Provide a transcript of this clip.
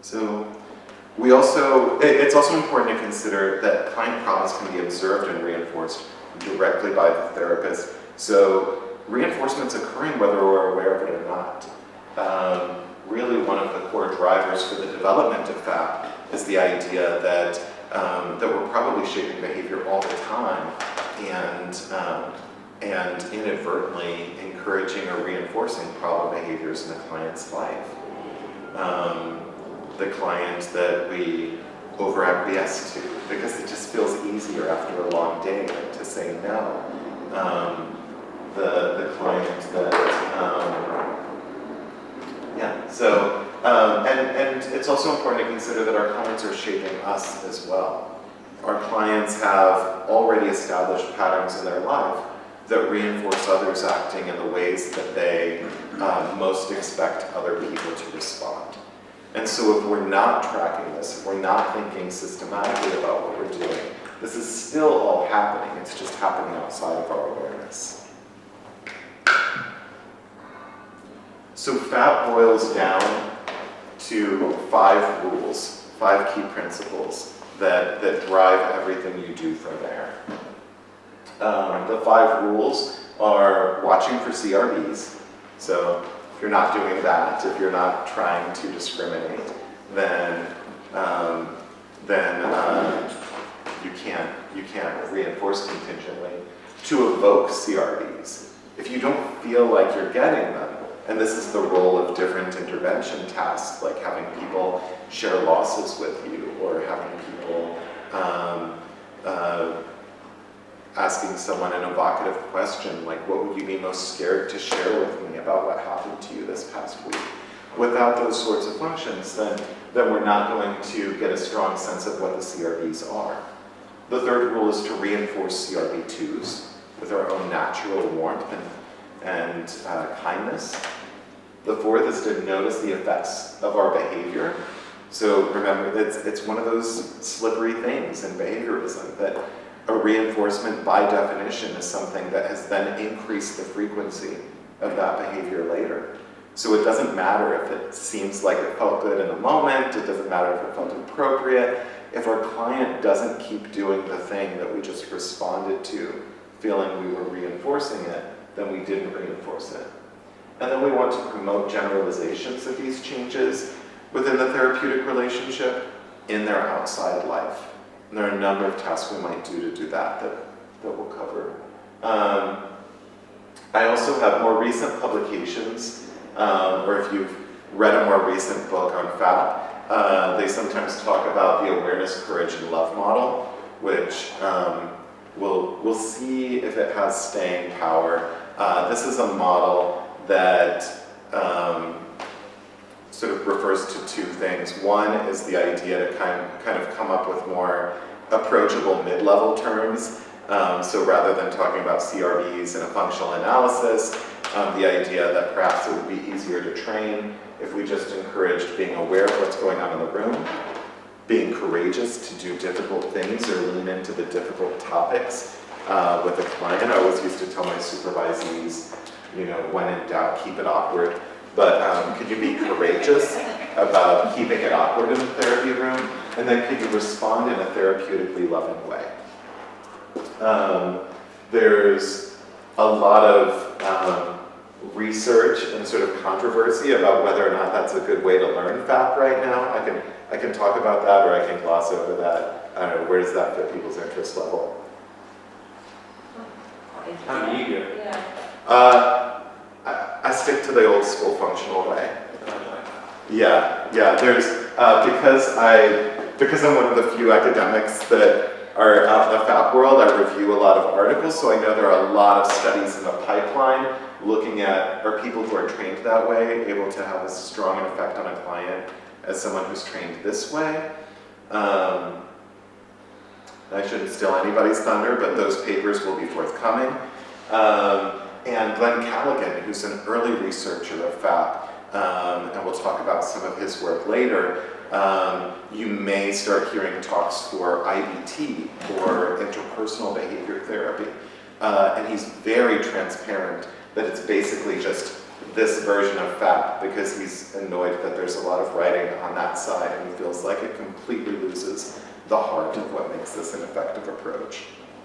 So it's also important to consider that client problems can be observed and reinforced directly by the therapist. So reinforcement's occurring whether we're aware of it or not. Really one of the core drivers for the development of FAP is the idea that we're probably shaping behavior all the time and inadvertently encouraging or reinforcing problem behaviors in the client's life. The client that we over-acquiesce to because it just feels easier after a long day to say no. The client that, and it's also important to consider that our clients are shaping us as well. Our clients have already established patterns in their life that reinforce others acting in the ways that they most expect other people to respond. And so if we're not tracking this, if we're not thinking systematically about what we're doing, this is still all happening. It's just happening outside of our awareness. So FAP boils down to 5 rules, 5 key principles that drive everything you do from there. The 5 rules are watching for CRBs. So if you're not doing that, if you're not trying to discriminate, then you can't reinforce contingently. To evoke CRBs, if you don't feel like you're getting them, and this is the role of different intervention tasks, like having people share losses with you, or having people asking someone an evocative question, like what would you be most scared to share with me about what happened to you this past week? Without those sorts of functions, then we're not going to get a strong sense of what the CRBs are. The third rule is to reinforce CRB2s with our own natural warmth and kindness. The fourth is to notice the effects of our behavior. So remember, it's one of those slippery things in behaviorism that a reinforcement by definition is something that has then increased the frequency of that behavior later. So it doesn't matter if it seems like it felt good in the moment, it doesn't matter if it felt appropriate. If our client doesn't keep doing the thing that we just responded to, feeling we were reinforcing it, then we didn't reinforce it. And then we want to promote generalizations of these changes within the therapeutic relationship in their outside life. And there are a number of tasks we might do to do that we'll cover. I also have more recent publications, or if you've read a more recent book on FAP, they sometimes talk about the awareness, courage, and love model, which we'll see if it has staying power. This is a model that sort of refers to 2 things. One is the idea to kind of come up with more approachable mid-level terms. So rather than talking about CRBs and a functional analysis, the idea that perhaps it would be easier to train if we just encouraged being aware of what's going on in the room, being courageous to do difficult things or lean into the difficult topics with a client. I always used to tell my supervisees, when in doubt, keep it awkward. But could you be courageous about keeping it awkward in the therapy room? And then could you respond in a therapeutically loving way? There's a lot of research and sort of controversy about whether or not that's a good way to learn FAP right now. I can talk about that, or I can gloss over that. I don't know, where does that fit people's interest level? I'm eager. Yeah. I stick to the old school functional way. Yeah. There's because I'm one of the few academics that are out in the FAP world. I review a lot of articles, so I know there are a lot of studies in the pipeline looking at are people who are trained that way able to have as strong an effect on a client as someone who's trained this way. I shouldn't steal anybody's thunder, but those papers will be forthcoming. And Glenn Callaghan, who's an early researcher of FAP, and we'll talk about some of his work later, you may start hearing talks for IBT, or interpersonal behavior therapy. And he's very transparent that it's basically just this version of FAP because he's annoyed that there's a lot of writing on that side and he feels like it completely loses the heart of what makes this an effective approach.